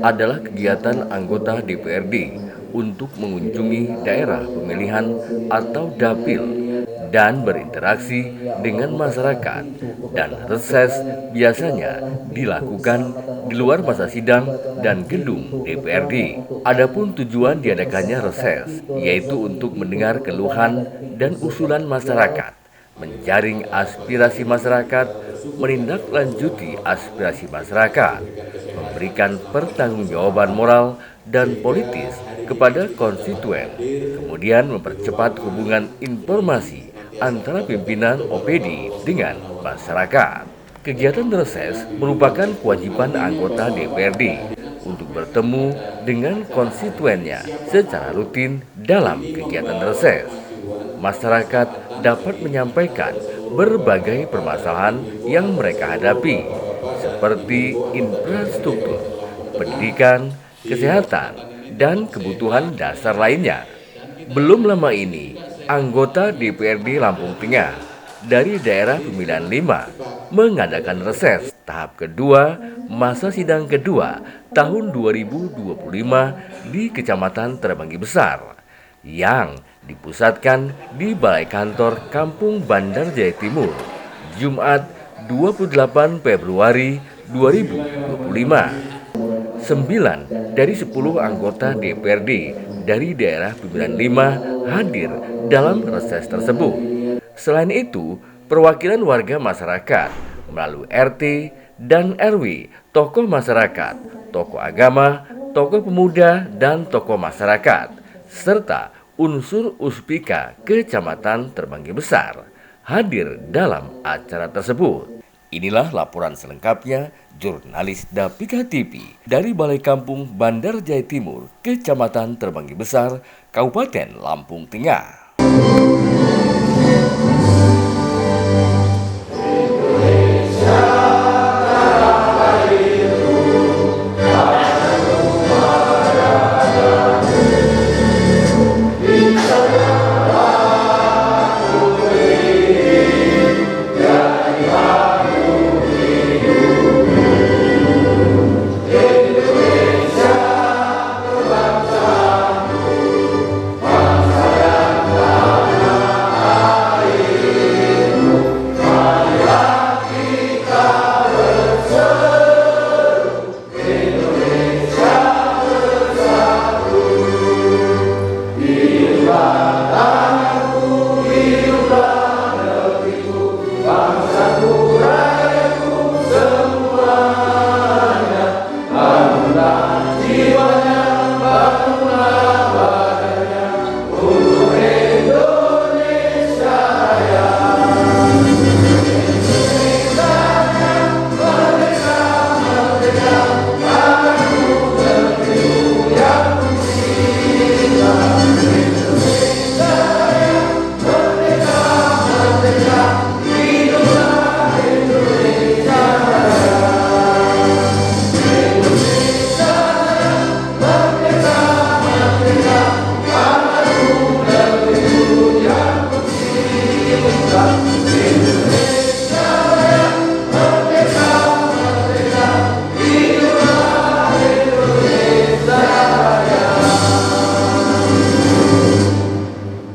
adalah kegiatan anggota DPRD untuk mengunjungi daerah pemilihan atau dapil dan berinteraksi dengan masyarakat, dan reses biasanya dilakukan di luar masa sidang dan gedung DPRD. Adapun tujuan diadakannya reses yaitu untuk mendengar keluhan dan usulan masyarakat, menjaring aspirasi masyarakat, menindaklanjuti aspirasi masyarakat, memberikan pertanggungjawaban moral dan politis kepada konstituen, kemudian mempercepat hubungan informasi antara pimpinan OPD dengan masyarakat. Kegiatan reses merupakan kewajiban anggota DPRD untuk bertemu dengan konstituennya secara rutin dalam kegiatan reses. Masyarakat dapat menyampaikan berbagai permasalahan yang mereka hadapi, seperti infrastruktur, pendidikan, kesehatan, dan kebutuhan dasar lainnya. Belum lama ini, anggota DPRD Lampung Tengah dari daerah pemilihan 5 mengadakan reses tahap kedua masa sidang kedua tahun 2025 di Kecamatan Terbanggi Besar yang dipusatkan di Balai Kantor Kampung Bandar Jaya Timur, Jumat 28 Februari 2025. 9 dari 10 anggota DPRD dari daerah pemilihan 5 hadir dalam reses tersebut. Selain itu, perwakilan warga masyarakat melalui RT dan RW, tokoh masyarakat, tokoh agama, tokoh pemuda, dan tokoh masyarakat, serta unsur Uspika Kecamatan Terbanggi Besar hadir dalam acara tersebut. Inilah laporan selengkapnya jurnalis Dapika TV dari Balai Kampung Bandar Jaya Timur, Kecamatan Terbanggi Besar, Kabupaten Lampung Tengah.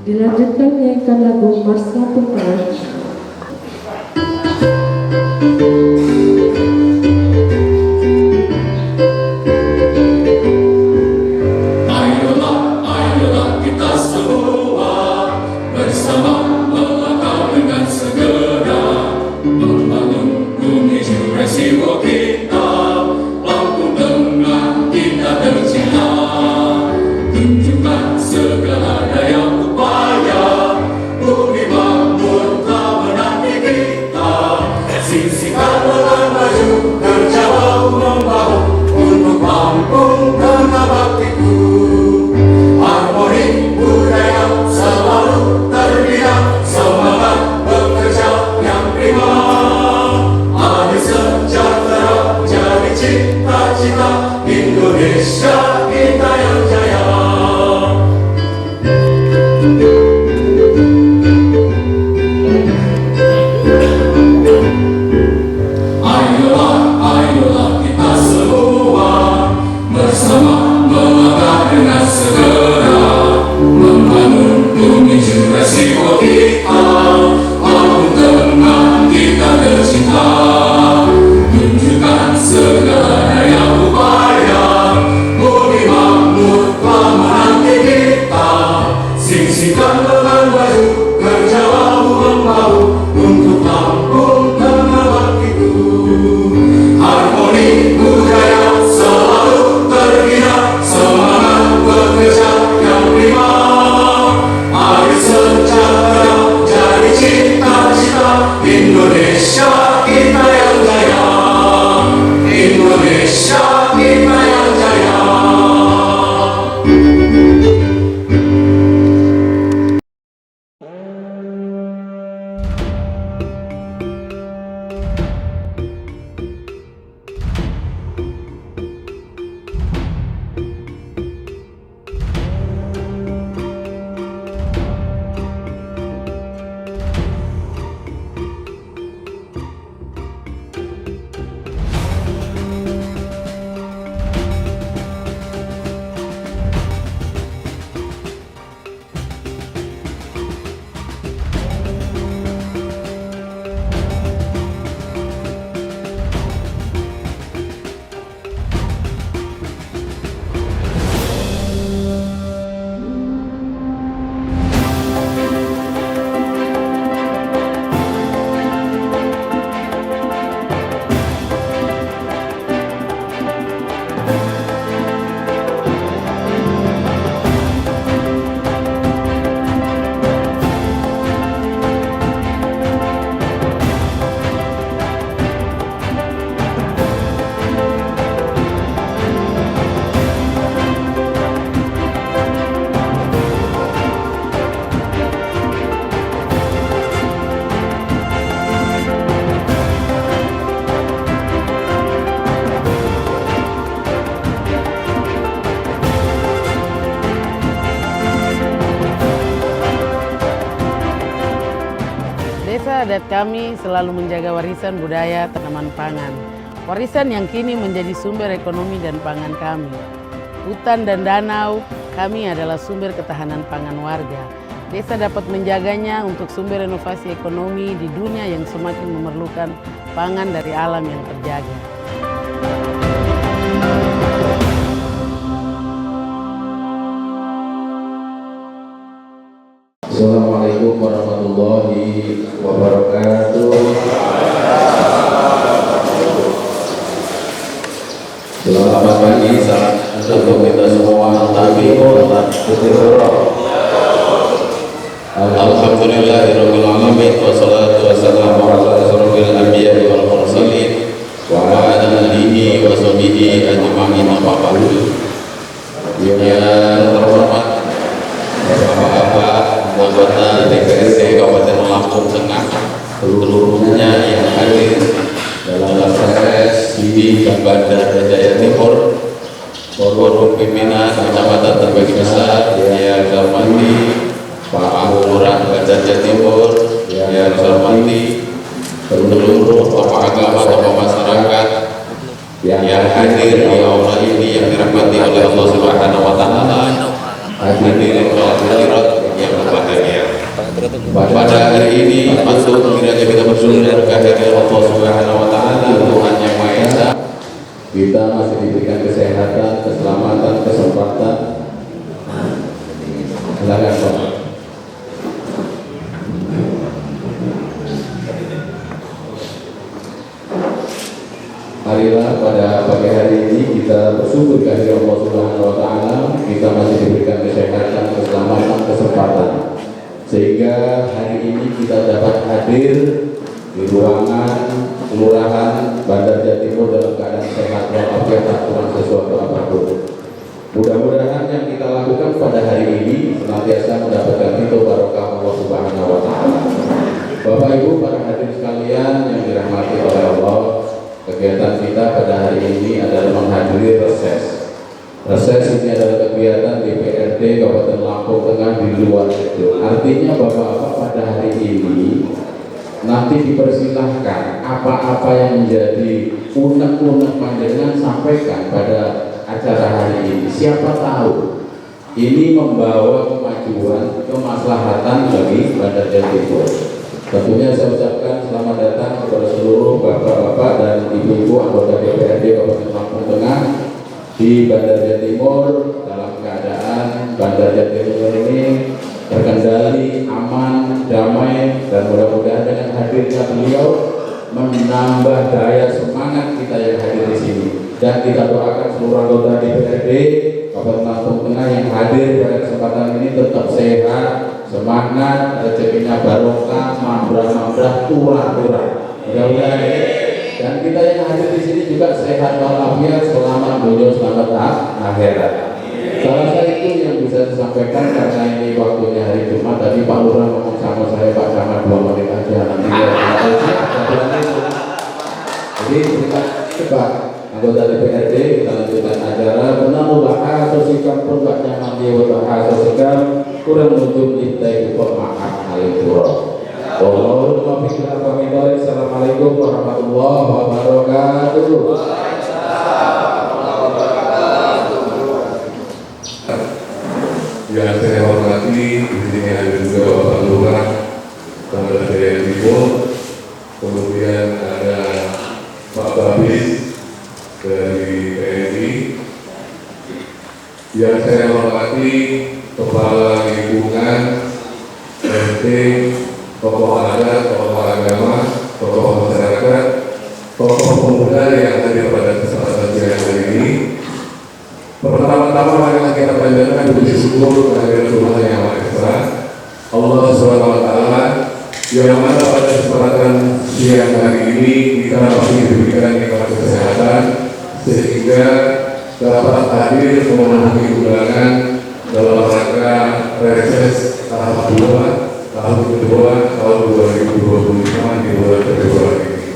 Dilanjutkan menyanyikan lagu Mars Lampung Tengah. Segala daya upaya bumi mampu Desa adat kami selalu menjaga warisan budaya tanaman pangan. Warisan yang kini menjadi sumber ekonomi dan pangan kami. Hutan dan danau kami adalah sumber ketahanan pangan warga. Desa dapat menjaganya untuk sumber inovasi ekonomi di dunia yang semakin memerlukan pangan dari alam yang terjaga. Assalamualaikum warahmatullahi wabarakatuh. Selamat pagi, salam untuk kita semua. Alhamdulillahirabbil alamin wassalatu wassalamu ala asrofil anbiya'i wal mursalin wa ala alihi wa sahbihi ajma'in amma ba'du. Yang terhormat Bapak-bapak anggota DPRD Kabupaten Lampung Tengah seluruhnya yang hadir dalam proses di Bandar Jaya Timur, forum pimpinan kecamatan terbagi besar yang saya hormati Pak Lurah Bandar Jaya Timur, yang saya hormati seluruh tokoh agama, tokoh masyarakat yang hadir di aula ini yang dirahmati oleh Allah Subhanahu wa taala. Hadirin hadirat yang berbahagia. Pada hari ini masuk kiranya kita bersyukur kehadiran Allah Subhanahu wa taala, Tuhan yang Maha Esa. Kita masih diberikan kesehatan, keselamatan, kesempatan. Silakan Pak. Marilah pada pagi hari ini kita bersyukur kehadiran Allah Subhanahu wa taala, kita masih diberikan kesehatan, keselamatan, kesempatan. Sehingga hari ini kita dapat hadir di ruangan Kelurahan Bandar Jaya Timur dalam keadaan sehat walafiat, tak kurang sesuatu apapun. Mudah-mudahan yang kita lakukan pada hari ini senantiasa mendapatkan ridho barokah Allah Subhanahu wa taala. Bapak Ibu para hadirin sekalian yang dirahmati oleh Allah, kegiatan kita pada hari ini adalah menghadiri reses. Reses ini adalah kegiatan DPRD Kabupaten Lampung Tengah di luar gedung. Artinya Bapak-bapak pada hari ini nanti dipersilahkan apa-apa yang menjadi unek-unek panjenengan sampaikan pada acara hari ini. Siapa tahu ini membawa kemajuan, kemaslahatan bagi Bandar Jaya Timur. Tentunya saya ucapkan selamat datang kepada seluruh bapak-bapak dan ibu-ibu anggota DPRD Kabupaten Lampung Tengah di Bandar Jaya Timur dalam keadaan Bandar Jaya Timur ini terkendali, aman, damai, dan mudah-mudahan dengan hadirnya beliau menambah daya semangat kita yang hadir di sini. Dan kita doakan seluruh anggota DPRD Kabupaten Lampung Tengah yang hadir pada kesempatan ini tetap sehat, semangat, rezekinya barokah, mambrah-mambrah, turah-turah. Mudah-mudahan Dan kita yang hadir di sini juga sehat walafiat, selamat dunia, selamat akhirat. Salah satu itu yang bisa disampaikan karena ini waktunya hari Jumat. Tadi Pak Lurah ngomong sama saya, Pak Camat 2 menit aja nanti ya. Jadi kita cepat anggota DPRD kita lanjutkan acara. Menamu bahas sosial pun gak nyaman dia bahas sosial kurang untuk kita itu maaf alaikum. Assalamualaikum warahmatullahi wabarakatuh. Yang saya hormati, di sini ada juga Bapak Lurah, Kepala Daerah Timur, kemudian ada Pak Babis dari TNI. Yang saya hormati, Kepala Lingkungan, RT, tokoh adat, tokoh agama, tokoh masyarakat, tokoh pemuda yang hadir pada kesempatan siang hari ini. Pertama-tama marilah kita panjatkan puji syukur kehadiran Tuhan Yang Maha Esa, Allah Subhanahu wa Ta'ala, yang mana pada kesempatan siang hari ini kita masih diberikan nikmat kesehatan sehingga dapat hadir memenuhi undangan dalam rangka reses tahap 2 tahun kedua tahun 2025 di bulan Februari ini.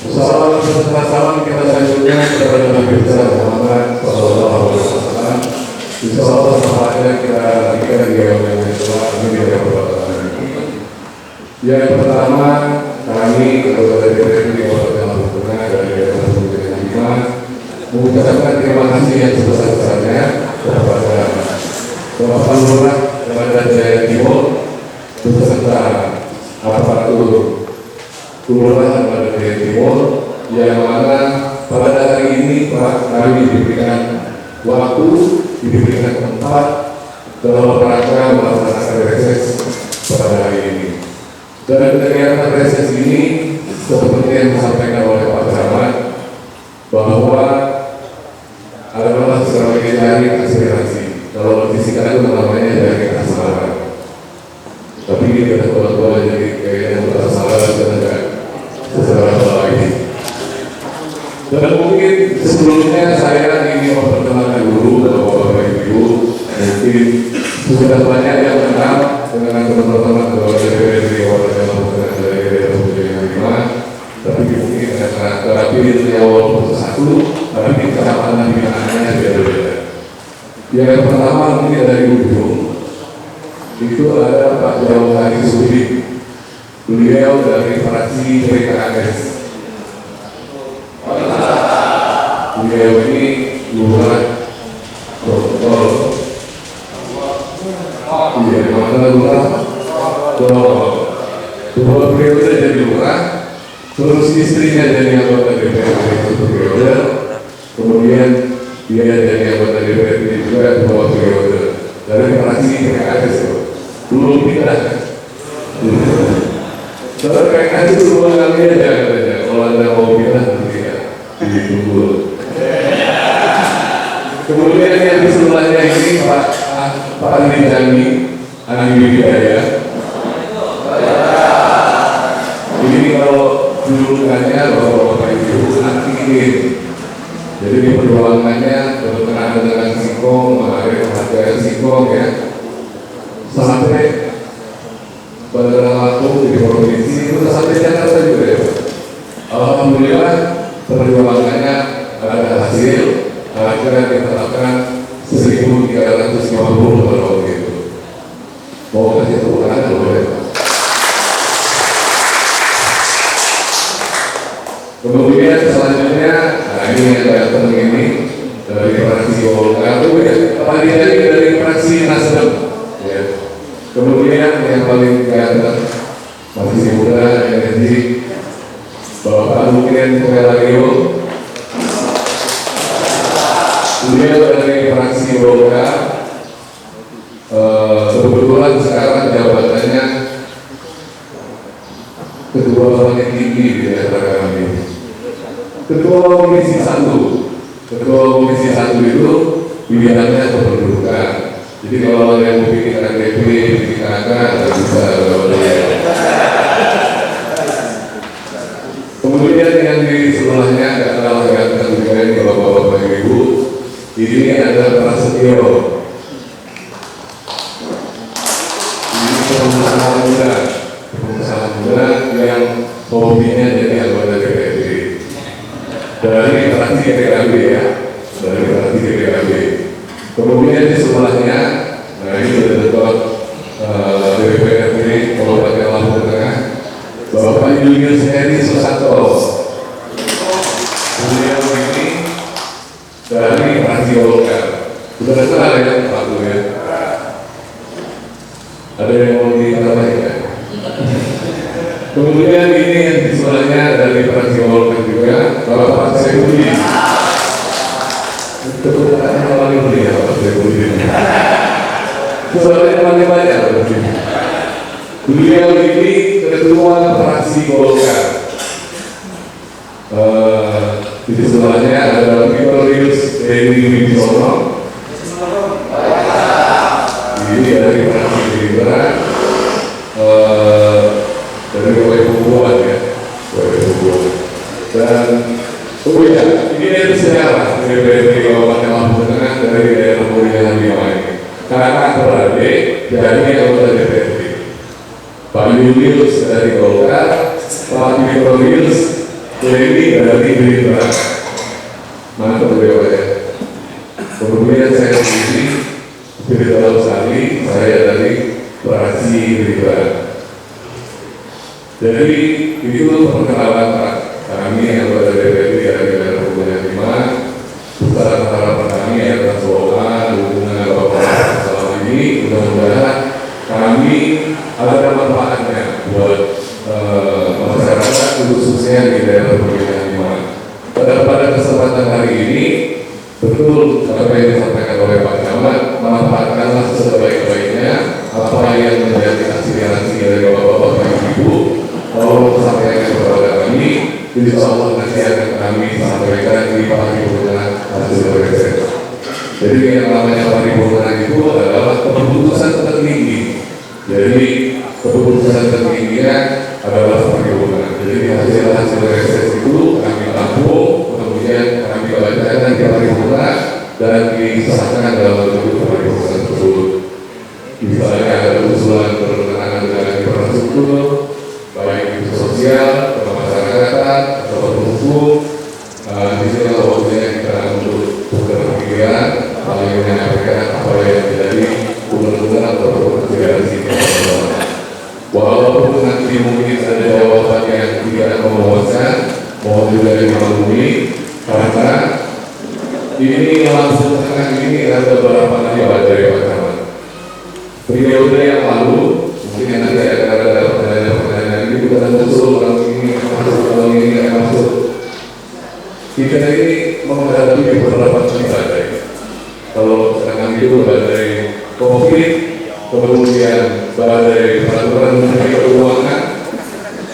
Salam bersama-sama kita lanjutkan kepada Nabi besar Muhammad Sallallahu Alaihi Wasallam. Insyaallah sahabatnya kita lanjutkan di yang setelah ini dari beberapa kali. Yang pertama kami kepada DPRD Kabupaten Lampung Tengah dari Lampung Tengah mengucapkan terima kasih yang sebesar-besarnya kepada Bapak Lurah kepada Jaya Timur beserta aparatur Kelurahan pada Jaya Timur yang mana pada hari ini Pak kami diberikan waktu, diberikan tempat dalam rangka melaksanakan reses pada hari ini. Dan kegiatan reses ini seperti yang disampaikan oleh Pak Camat bahwa adalah sebagai jaring aspirasi. Kalau disingkat itu namanya jaring asmara. Tapi ini ada tua-tua jadi kayaknya berasal dan secara lain. Dan mungkin sebelumnya saya ingin memperkenalkan dulu Bapak Ibu, mungkin sudah banyak yang kenal dengan teman-teman keluarga dari Kabupaten Lampung Tengah dari Lampung Tengah, tapi mungkin karena terapirnya walaupun satu, tapi kecamatan binaannya beda-beda. Yang pertama mungkin dari ujung itu ada Pak Jauh Hari Sudi. Beliau dari fraksi PKS. Beliau ini lurah protokol. Iya, mana lurah? Dua periode jadi lurah, terus istrinya jadi anggota DPRD satu periode, kemudian dia jadi anggota DPRD juga 2 periode dari fraksi PKS. Belum pindah. Soalnya PKS itu 2 kali aja katanya. Kalau Anda mau pindah nanti ya ditunggu. Kemudian yang di sebelahnya ini Pak Andi Jami, Andi Widaya. Ini kalau julukannya Bapak Ibu aktif. Jadi di perjuangannya berkenaan dengan Singkong, mengalir harga Singkong ya. Sampai pada waktu di provinsi itu sampai Jakarta juga ya. Alhamdulillah perjuangannya ada hasil, harga ditetapkan 1.350 pada waktu itu. Mau kasih tepuk tangan boleh. Kemudian selanjutnya, nah ini yang datang ini dari fraksi Golkar, kemudian dari fraksi Nasdem. Ya. Kemudian yang paling ganteng masih muda, energi, Bapak Nuklian Pelario. Beliau dari fraksi Golkar. Kebetulan sekarang jabatannya ketua paling tinggi di antara kami. Ketua Komisi 1. Ketua Komisi 1 itu bidangnya kependudukan. Jadi kalau ada yang bikin KTP, bikin KK, nggak bisa. Kemudian yang yang di sebelahnya nggak kalah ganteng juga ini bapak-bapak ibu. Ini adalah Prasetyo. Ini pengusaha muda yang hobinya jadi anggota DPRD dari fraksi PKB ya, dari fraksi PKB. Kemudian di sebelahnya, nah ini betul-betul DPRD Kabupaten Lampung Tengah, Bapak Julius Heri Susanto. Beliau ini dari fraksi Golkar. Sudah kenal ya Pak ya? Ada yang mau ditambahkan? Kemudian ini yang di sebelahnya dari fraksi Golkar juga, Bapak Saifudin. Ketua paling mulia Bapak Saifudin. Sebelahnya paling banyak berarti. Beliau ini ketua fraksi Golkar. Di sebelahnya ada Victorius Dewi Wibisono. Ini dari fraksi Gerindra. Dari Bapak Bubuan ya, Bapak Bubuan. Dan ini dari sejarah DPRD Kabupaten Lampung Tengah dari daerah pemilihan 5 ini. Kakak beradik jadi anggota DPRD. Pak Julius dari Golkar, Pak Victorius Dewi dari Gerindra. Mantap beliau ya. Kemudian saya sendiri Firdaus Lestari, saya dari fraksi Gerindra. Jadi itu perkenalan kami yang berada di DPRD dari daerah pemilihan 5. Besar harapan kami atas doa dukungan Bapak selama ini, mudah-mudahan kami ada manfaatnya buat masyarakat khususnya di daerah pemilihan 5. Pada kesempatan hari ini betul apa yang disampaikan oleh Pak Camat, manfaatkanlah sebaik-baiknya apa yang menjadi aspirasi dari Bapak-bapak dan Ibu. Kalau sampaikan kepada kami, insya Allah nanti akan kami sampaikan di paripurna hasil reses. Jadi yang namanya paripurna itu adalah keputusan tertinggi. Jadi keputusan tertingginya adalah paripurna. Jadi hasil reses itu kami tampung, kemudian kami bacakan di paripurna dan disahkan dalam bentuk paripurna tersebut. Misalnya ada usulan berkenaan dengan infrastruktur, baik itu sosial, kemasyarakatan, atau hukum. Di sini waktunya kita untuk berpikiran, paling menyampaikan apa yang menjadi benar-benar atau rekomendasi kita. Walaupun nanti mungkin ada jawaban yang tidak memuaskan, mohon juga dimaklumi karena ini langsung tengah ini ada beberapa nilai dari Pak Camat. Periode yang lalu mungkin nanti akan ada pertanyaan-pertanyaan ini bukan muncul kalau ini masuk, kalau ini nggak masuk. Kita ini menghadapi beberapa badai. Kalau sekarang itu badai COVID, kemudian badai peraturan menteri keuangan,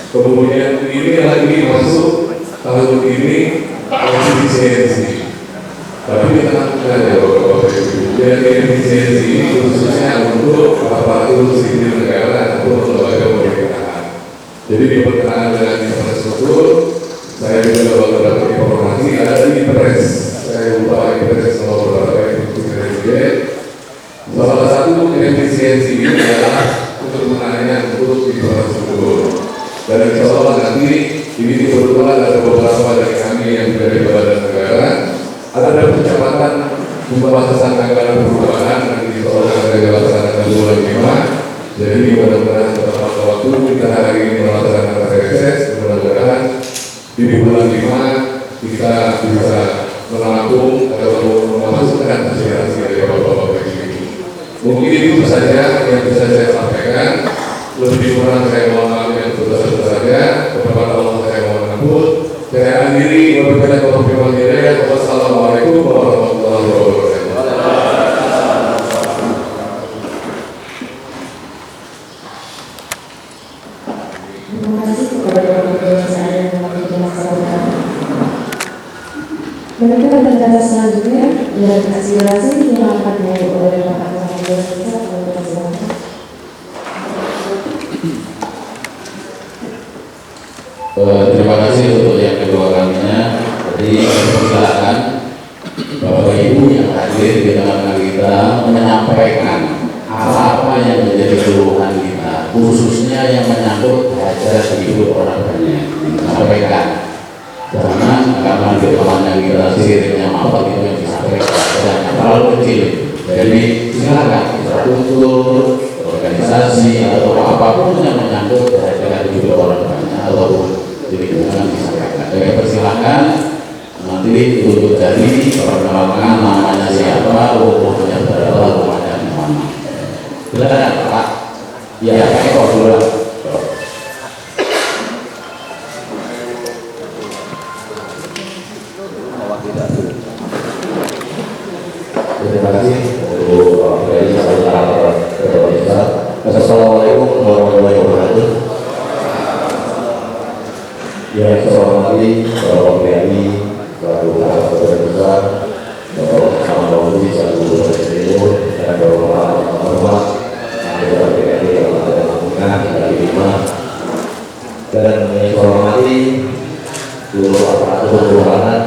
kemudian ini lagi masuk tahun ini efisiensi. Tapi kita ada beberapa dan efisiensi ini khususnya untuk aparatur sipil negara atau lembaga pemerintahan. Jadi di berkenaan dengan infrastruktur, saya juga baru dapat informasi ada di Impres. Saya lupa Impres nomor berapa itu presiden. Salah satu efisiensi ini adalah kegunaannya untuk infrastruktur. Dan insya Allah nanti ini kebetulan ada beberapa dari kami yang dari badan negara. Ada percepatan pembahasan anggaran perubahan nanti insya Allah akan dilaksanakan bulan 5. Jadi mudah-mudahan tepat waktu kita hari ini melaksanakan reses, mudah-mudahan di bulan 5 kita bisa menampung atau memasukkan aspirasi dari Bapak-bapak ini. Mungkin itu saja yang bisa saya sampaikan. Lebih kurang saya mohon maaf yang sebesar-besarnya. Kepada Allah saya mohon ampun. Saya akhiri wassalamualaikum warahmatullahi wabarakatuh. Terima kasih kepada Bapak saya yang mewakili masyarakat. Mereka berkata selanjutnya dengan aspirasi yang akan dimulai oleh Bapak Muhammad Rizal. 1 Terima kasih untuk yang kedua kalinya. Jadi silakan Bapak Ibu yang hadir di tengah-tengah kita menyampaikan apa yang menjadi keluhan kita, khususnya yang menyangkut hajat hidup orang banyak. Sampaikan. Karena firmannya kita siriknya apa itu yang disampaikan dan terlalu kecil. Jadi silakan bisa tuntut organisasi atau apapun yang menyangkut hajat hidup orang banyak ataupun jadi jangan disampaikan. Jadi persilahkan nanti untuk jadi perkenalkan namanya siapa, umurnya berapa, rumahnya di mana. Silakan Pak. Ya, Pak Eko dulu. Terima kasih untuk dari Assalamualaikum warahmatullahi wabarakatuh. Yang saya hormati Bapak PNI, Bapak Besar, Bapak Sama Dawudi, Satu Timur, dan Bapak Hormat, Anggota PNI yang ada hubungan dari lima, dan yang saya hormati seluruh aparatur kelurahan,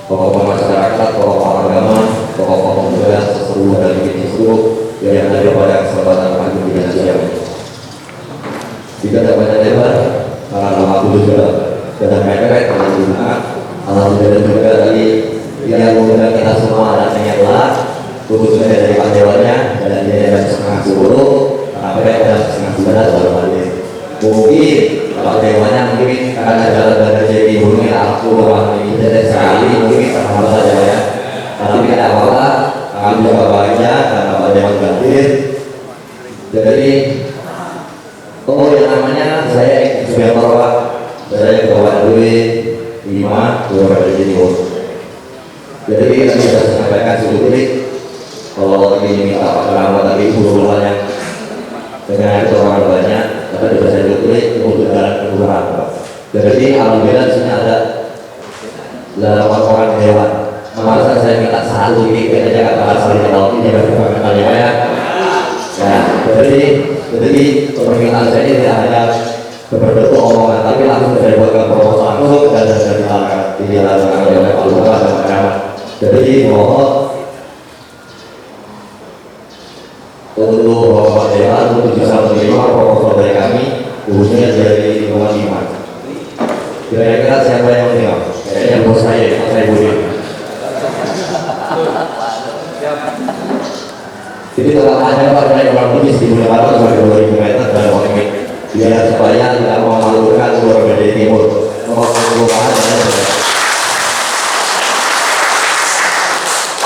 tokoh masyarakat, tokoh agama, tokoh pemuda, sesepuh dan sesepuh yang ada pada kesempatan pagi ini siang. Tidak ada banyak lebar, karena waktu juga sudah mepet dengan Jumat. Alhamdulillah juga dari yang mengundang kita semua datangnya telah, khususnya dari Pak Dewannya dan dari jam 9:30 sampai jam 9:30 baru hadir. Mungkin Pak Dewannya mungkin karena jalan dari Bumi aku orang ini tidak sekali mungkin terhambat saja ya. Tapi tidak apa-apa, kami juga bahagia karena Pak Dewan hadir. Jadi yang namanya saya sudah Pak, saya Bapak Dewi 5 Bapak Timur. Jadi kita bisa sampaikan sedikit kalau ini minta Pak Keramat tadi usulan yang dengan orang banyak, tapi bisa saya tulis untuk jalan kelurahan. Jadi alhamdulillah di sini ada 8 orang dewan. Masa saya minta satu ini aja kata saling tahu ini bagaimana kalian ya. Jadi permintaan saya ini tidak hanya berbentuk omongan, tapi langsung saya buatkan proposal langsung dan dari dilakukan oleh Pak Lurah dan Pak Keramat. Jadi mohon untuk Bapak Dewan untuk bisa menerima proposal dari kami, khususnya dari lingkungan iman. Kira-kira siapa yang menerima? Kayaknya bos saya Budi. Jadi tetap ada Pak dari orang Bugis di Bulungan sampai 2000 meter dan orang ini biar supaya tidak memalukan keluarga dari timur.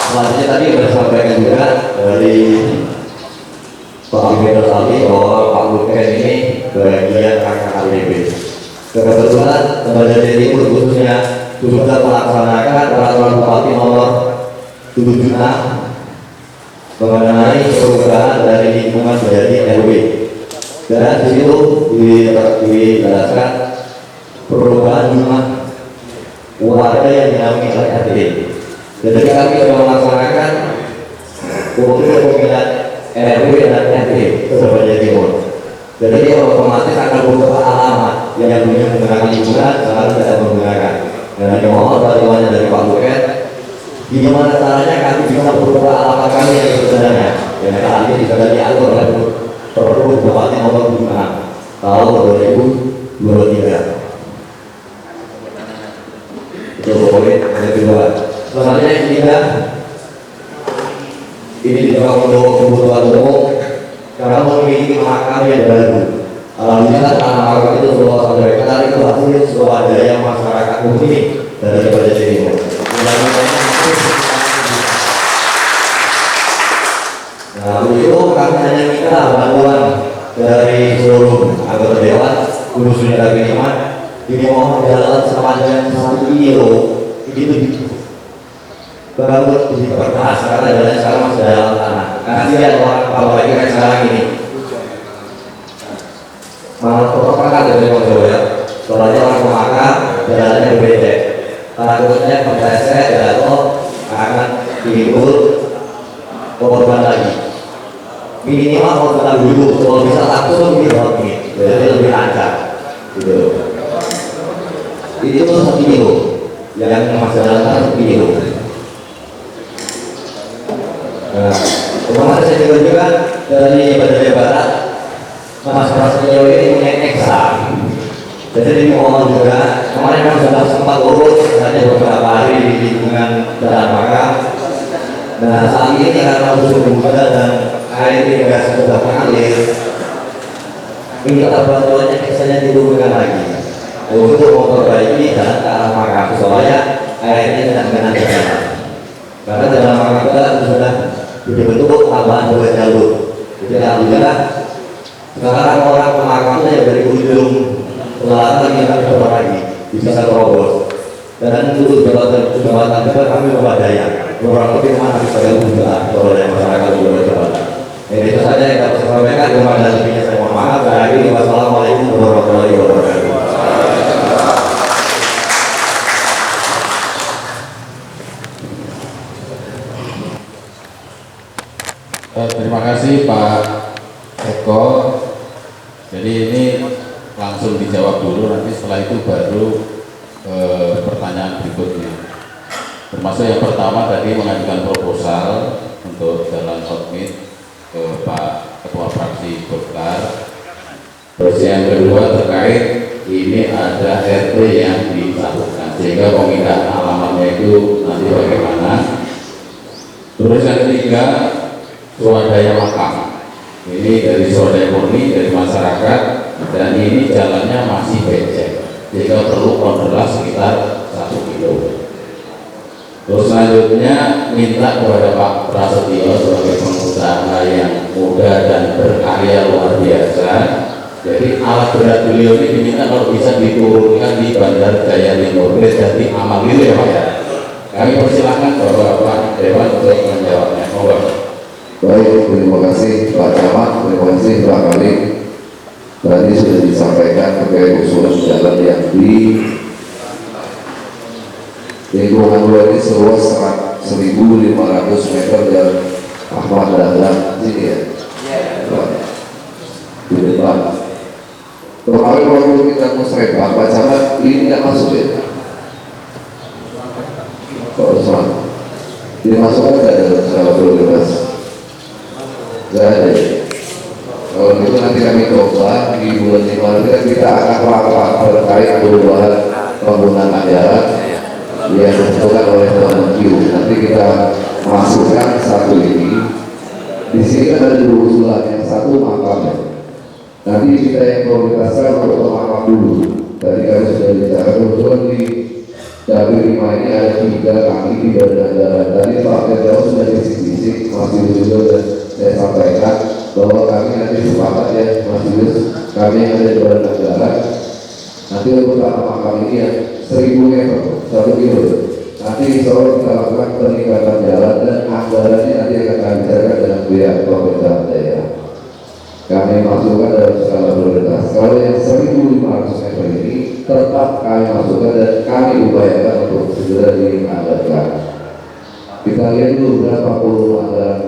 Selanjutnya tadi sudah disampaikan juga dari Pak Gubernur Saldi bahwa Pak Buken ini bagian KKKBP. Kebetulan Lembaga Jawa Timur khususnya sudah melaksanakan peraturan Bupati nomor 76 mengenai perubahan dari lingkungan menjadi RW. Dan di situ dijelaskan perubahan jumlah warga yang dinamai oleh RT. Jadi kami sudah melaksanakan untuk pemilihan RW dan RT sebagai timur. Jadi otomatis akan berubah alamat yang dulunya menggunakan lingkungan sekarang tidak menggunakan. Dan dimohon bantuannya dari Pak Buket. Gimana caranya kami bisa berubah alamat kami yang sebenarnya? Yang saat ini sudah diatur oleh Perpres Bupati nomor 5 tahun 2023. Itu poin yang kedua. Selanjutnya yang ketiga, ini juga untuk kebutuhan umum karena memiliki makam yang baru. Alhamdulillah karena makam itu sebuah saudara kita itu hasil swadaya masyarakat ini dari Baja Timur. Nah, itu kami hanya minta bantuan dari seluruh anggota dewan, khususnya dari Iman. Ini mohon jalan sepanjang 1 kilo, itu baru diperkas karena jalannya sekarang masih dalam tanah. Kasihan orang kalau lagi kayak sekarang ini. Malah terperkat dari Jawa ya. Soalnya orang pemakan jalannya berbeda. Takutnya kepleset jatuh akan timbul korban lagi. Minimal korban dulu, kalau bisa langsung di jadi lebih lancar. Gitu. itu 1 kilo, yang Mas jalan 1 kilo. Nah, kemarin saya juga dari Badai Barat, Mas Prasetyo ini punya ekstra. Jadi dimohon juga, kemarin kan sudah sempat urus hanya beberapa hari di lingkungan Jalan Makam. Nah, saat ini karena musim muda dan air irigasi sudah mengalir, minta bantuannya eksanya diturunkan lagi untuk memperbaiki jalan ke arah Makam supaya airnya tidak kena jalan. Karena Jalan Makam itu sudah dibentuk tambahan 2 jalur. Jadi alhamdulillah sekarang orang ke Makam yang dari ujung selatan yang kami coba lagi bisa terobos. Dan untuk jembatan juga kami memadai kurang lebih 600 juta oleh masyarakat di luar jembatan. Itu saja yang dapat saya sampaikan. Kurang dan lebihnya saya mohon maaf. Wassalamualaikum warahmatullahi wabarakatuh. Terima kasih Pak Eko. Jadi ini langsung dijawab dulu, nanti setelah itu baru pertanyaan berikutnya. Termasuk yang pertama tadi mengajukan proposal untuk jalan hotmeet ke Pak Ketua Fraksi Golkar. Terus yang kedua terkait ini ada RT yang disatukan, sehingga pemindahan alamatnya itu nanti bagaimana. Terus yang ketiga swadaya makam. Ini dari swadaya murni dari masyarakat dan ini jalannya masih becek, sehingga perlu kontrol sekitar 1 kilo. Terus selanjutnya minta kepada Pak Prasetyo sebagai pengusaha yang muda dan berkarya luar biasa. Jadi alat berat beliau ini diminta kalau bisa diturunkan di Bandar Jaya Timur jadi amal gitu ya Pak ya. Kami persilahkan Bapak Dewan untuk menjawabnya. Baik, terima kasih Pak Camat, terima kasih Pak Kali. Tadi sudah disampaikan terkait usulan jalan yang di lingkungan luar ini seluas 1.500 meter dan Ahmad Dahlan sini ya. Di depan. Kemarin waktu kita musrembang, Pak Camat ini tidak masuk ya. Pak Usman, dimasukkan tidak dalam skala prioritas? Tidak ada. Kalau itu nanti kami coba di bulan Januari kita akan rapat terkait perubahan penggunaan anggaran yang ditentukan oleh Kemenq. Nanti kita masukkan satu ini. Di sini kan ada 2 usulan, yang satu makam. Nanti kita yang prioritaskan untuk makam dulu. Tadi kami sudah bicara kebetulan di Dapil 5 ini ada 3 kaki di badan anggaran. Tadi Pak Ketua sudah bisik-bisik, masih juga dan saya sampaikan bahwa kami nanti sepakat ya Mas Yus, kami yang ada di badan anggaran nanti untuk makam ini ya 1.000 meter 1 kilo. Nanti insya Allah kita lakukan peningkatan jalan dan anggarannya nanti akan kami bicarakan dengan pihak pemerintah daerah. Kami masukkan dalam skala prioritas. Kalau yang 1.500 meter ini tetap kami masukkan dan kami upayakan untuk segera dianggarkan. Kita lihat dulu berapa volume anggaran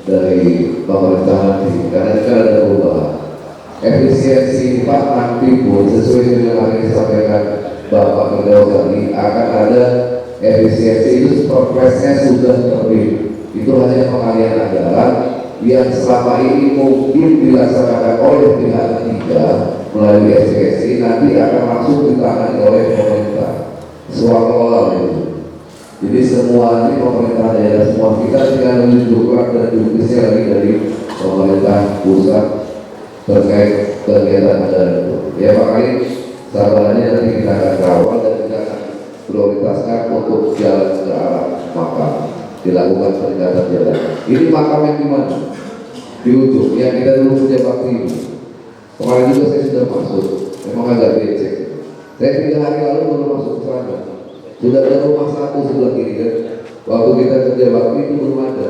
dari pemerintah nanti, karena ini ada perubahan. Efisiensi Pak nanti pun sesuai dengan yang disampaikan Bapak Ketua tadi akan ada efisiensi itu progresnya sudah terbit. Itu hanya pengalian anggaran yang selama ini mungkin dilaksanakan oleh pihak ketiga melalui SPSI nanti akan langsung ditangani oleh pemerintah swasta itu. Jadi semua ini pemerintah daerah semua kita tinggal menunjukkan dan judisnya lagi dari pemerintah pusat terkait kegiatan anggaran itu. Ya Pak Kali, sabarnya nanti kita akan kawal dan kita akan prioritaskan untuk jalan ke arah makam, dilakukan peningkatan jalan. Ini makam yang di mana? Di ujung, yang kita dulu kerja bakti ini. Kemarin juga saya sudah masuk, memang agak becek. Saya 3 hari lalu baru masuk ke sana. Sudah ada rumah 1 sebelah kiri kan. Waktu kita kerja bakti itu belum ada.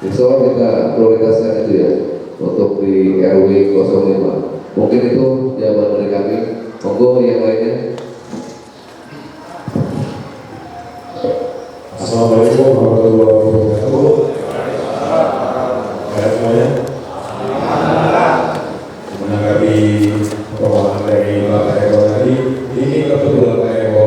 Besok kita prioritaskan itu ya untuk di RW 05. Mungkin itu jawaban dari kami. Monggo yang lainnya. Assalamualaikum warahmatullahi wabarakatuh. Semuanya. Menanggapi permohonan dari Bapak Eko tadi, ini kebetulan Pak Eko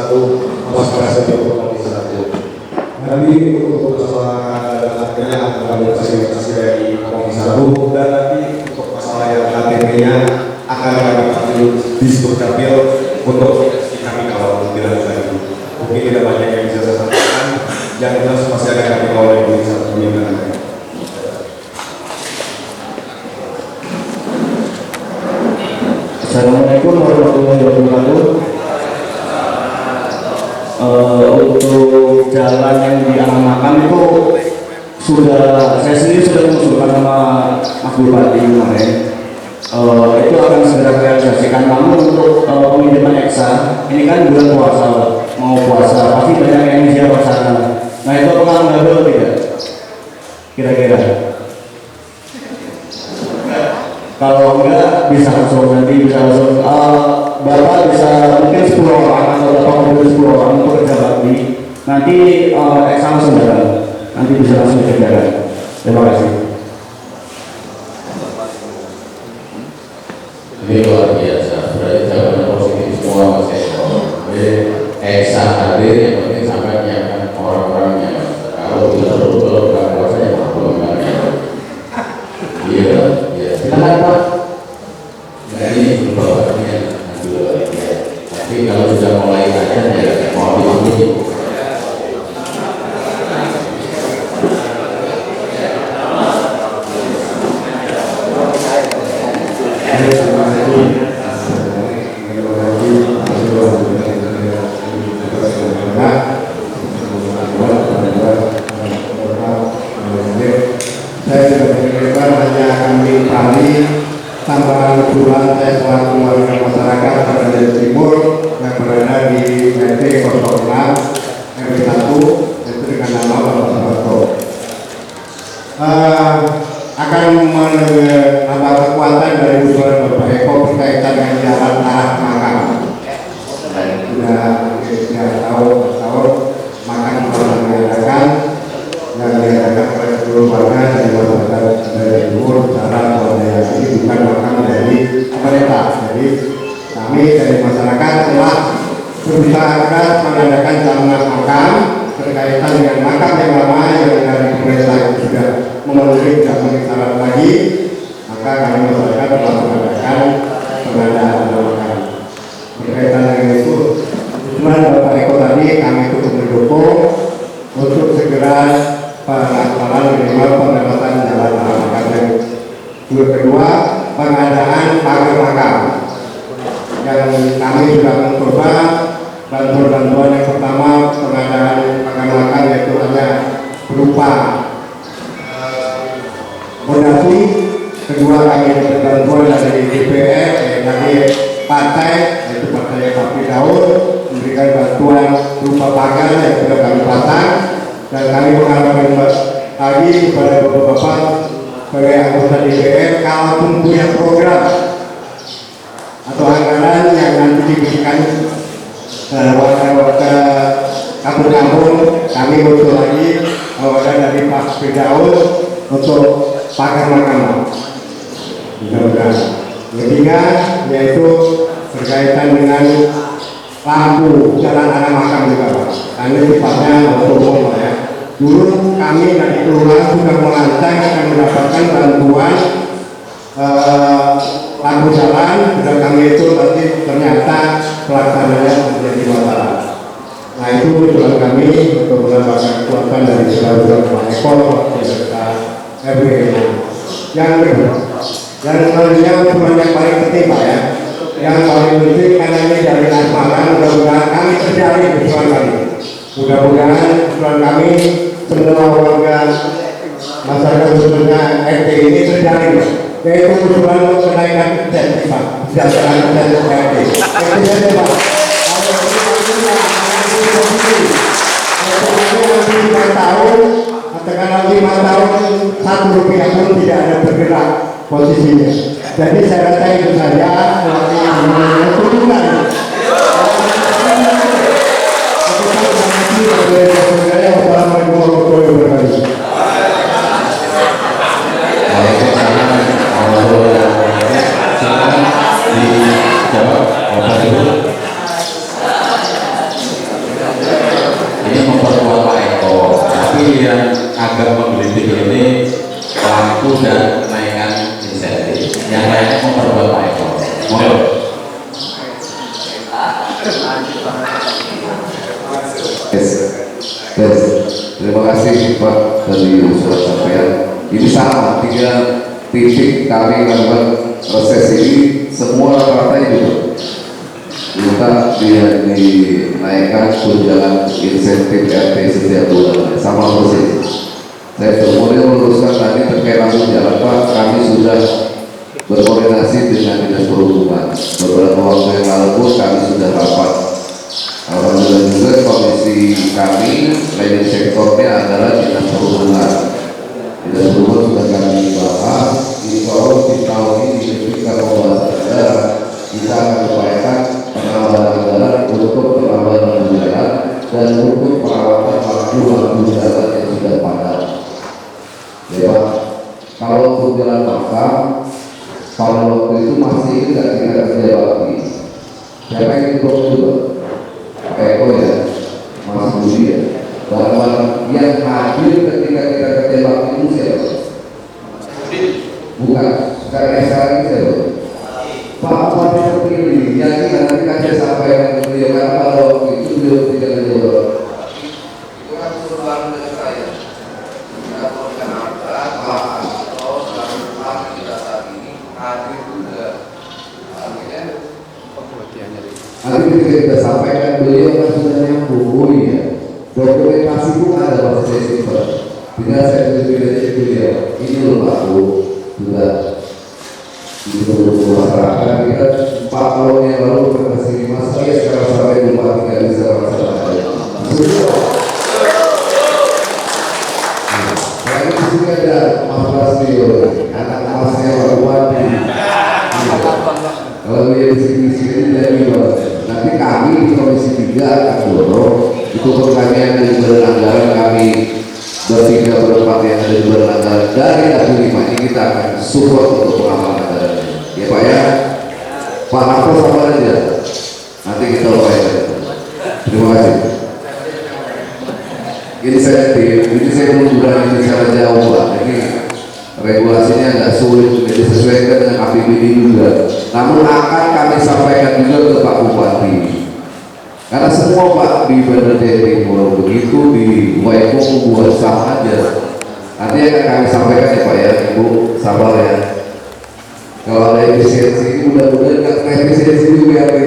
1 Komisi 1 Komisi 1. Nanti untuk masalah akhirnya akan fasilitasi dari Komisi 1 dan nanti untuk masalah yang KTP-nya akan kami panggil di Dukcapil untuk kami kawal lebih lanjut lagi. Mungkin tidak banyak yang bisa saya sampaikan, yang jelas masih ada kami kawal yang bisa menyiapkan. Assalamualaikum warahmatullahi wabarakatuh. Untuk jalan yang diamankan itu saya sendiri sudah mengusulkan sama Mas Bupati kemarin. Itu akan segera realisasikan, namun untuk pengiriman eksa ini kan bulan puasa, mau puasa pasti banyak yang ziarah sana. Nah itu apakah double tidak? Kira-kira? Kalau enggak bisa langsung Bapak bisa mungkin 10 orang atau Bapak mobil 10 orang untuk kerja bakti. Nanti eksa langsung datang, nanti bisa langsung kerjakan. Terima kasih. Ini luar biasa, berarti jawabannya positif semua Mas Eko. Eksa hadir, yang penting sampai menyiapkan orang-orangnya. Kalau betul-betul nggak kuasa ya belum banget. Iya, silakan Pak. Nah ini belum bawaannya, tapi kalau sudah mulai aja ya mau diambil. Tambahan bulan saya selaku warga masyarakat Jawa Timur yang berada di RT 06 RW 1 itu dengan nama Bapak Soeharto akan menambah kekuatan dari usulan Bapak Eko berkaitan dengan jalan arah makam. Sudah tahu makam yang diadakan oleh seluruh warga dari masyarakat Jawa Timur secara ini bukan makam dari pemerintah. Jadi kami dari masyarakat telah berusaha keras mengadakan jaminan makam berkaitan dengan makam yang lama yang dari pemerintah itu sudah memenuhi tidak memenuhi syarat lagi, maka kami masyarakat telah mengadakan pengadaan makam. Berkaitan dengan itu, usulan Bapak Eko tadi kami cukup mendukung untuk segera pengasalan minimal pendapatan jalan makam yang kedua, pengadaan pagar makam yang kami sudah mencoba bantuan-bantuan. Yang pertama pengadaan pagar makam yaitu hanya berupa fondasi. Kedua kami dapat bantuan dari DPR dari partai yaitu Partai Pak Daud memberikan bantuan berupa pagar yang sudah kami pasang, dan kami mengharapkan lagi kepada Bapak-Bapak sebagai anggota DPR kalaupun punya program atau anggaran yang nanti diberikan warga-warga kampung-kampung, kami butuh lagi wawasan dari Pak Daud untuk pagar makam. Mudah-mudahan. Ketiga yaitu berkaitan dengan lampu jalan arah makam juga Pak. Karena sifatnya umum ya. Dulu kami dari kelurahan sudah merancang akan mendapatkan bantuan lampu jalan, sudah kami itu nanti ternyata pelaksananya menjadi masalah. Nah itu tujuan kami untuk menambahkan kekuatan dari saudara Pak Eko beserta RW. Yang kedua, yang selanjutnya usulan yang paling penting Pak ya, yang paling penting karena ini dari Asmara, mudah-mudahan kami terjalin usulan kami. Mudah-mudahan usulan kami semua warga masyarakat khususnya RT ini terjalin, yaitu usulan untuk kenaikan insentif Pak, kesejahteraan insentif RT. Insentif Pak, nanti 5 tahun, katakanlah 5 tahun Rp1 pun tidak ada bergerak posisinya. Jadi saya rasa itu saja yang turunkan. Wassalamualaikum warahmatullahi wabarakatuh. Tapi yang agak menggelitik ini lampu dan kenaikan insentif. Yang lainnya memperbuat Pak Eko. Monggo. Terima kasih Pak dari surat sampaian. Ini sama 3 titik kami lakukan resesi ini semua rata-rata itu minta dinaikkan tunjangan insentif RT setiap bulan sama persis. Saya kemudian meluruskan tadi terkait lampu jalan Pak, kami sudah berkoordinasi dengan Dinas Perhubungan. Beberapa waktu yang lalu pun kami sudah rapat. Alhamdulillah juga komisi kami lain sektornya adalah Dinas Perhubungan. Dinas Perhubungan sudah kami bahas. Insya Allah di tahun ini ketika pembahasan anggaran kita akan upayakan penambahan anggaran untuk penambahan jalan dan untuk perawatan lampu jalan yang sudah padat. Ya Pak, kalau untuk jalan makam pada waktu itu masih tidak kita kerja bakti. Siapa yang itu juga? Pak Eko ya, Mas Budi ya. Barang-barang yang hadir ketika kita kerja bakti itu siapa? Bukan, sekarang ini siapa? Pak Bupati terpilih, jadi nanti kan saya sampaikan ke beliau karena pada waktu itu beliau tidak menjawab. Itu kan perubahan dari saya. Kita berikan anggaran, Pak atau dalam kita saat ini hadir juga. Akhirnya nanti ketika kita sampaikan beliau kan sudah nyambung. Oh iya, dokumentasi pun ada Pak saya simpan. Tidak saya tulis beliau. Ini loh Pak Bu, sudah di seluruh masyarakat kita 4 tahun yang lalu pernah sini Mas saya sekarang sampai lupa tidak bisa melaksanakan. Saya di sini ada Mas Basrio, anak Masnya Pak Bupati. Kalau dia di sini jadi nanti kami di Komisi 3 akan dorong itu pertanyaan dari badan anggaran kami bertiga berempat yang ada di badan anggaran dari Dapil 5 ini kita akan support untuk pengawalan anggaran ya Pak ya. Pak Nafas sabar aja nanti kita upayakan. Terima kasih. Ini saya mengurangi secara jauh Pak. Ini regulasinya agak sulit jadi disesuaikan dengan APBD juga. Namun akan kami sampaikan juga ke Pak Bupati. Karena semua Pak di Bandar Jaya Timur begitu di Waiko membuat sama aja. Nanti akan kami sampaikan ya Pak ya, Ibu sabar ya. Kalau ada efisiensi ini mudah-mudahan nggak kena efisiensi juga ya Pak.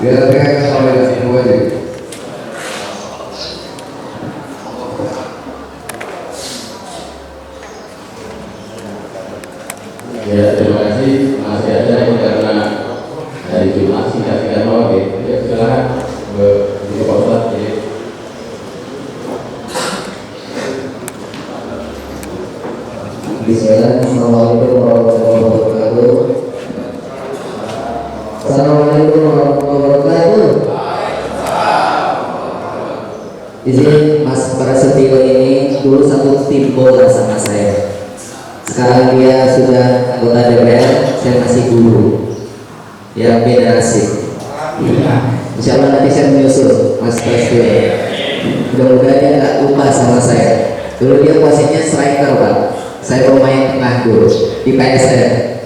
Ya nanti akan sampaikan semua aja. Ya terima kasih. Masih ada yang karena hari Jumat singkat mau ya silakan Ibu Pak Ustadz ya. Bismillahirrahmanirrahim. Warahmatullahi wabarakatuh. Assalamualaikum warahmatullahi wabarakatuh. Izin Mas Prasetyo ini dulu satu tim bola sama saya. Sekarang dia sudah anggota DPR, saya masih guru. Ya beda nasib. Insya Allah nanti saya menyusul Mas Prasetyo. Mudah-mudahan dia nggak lupa sama saya. Dulu dia posisinya striker Pak. Saya pemain tengah dulu di PSN.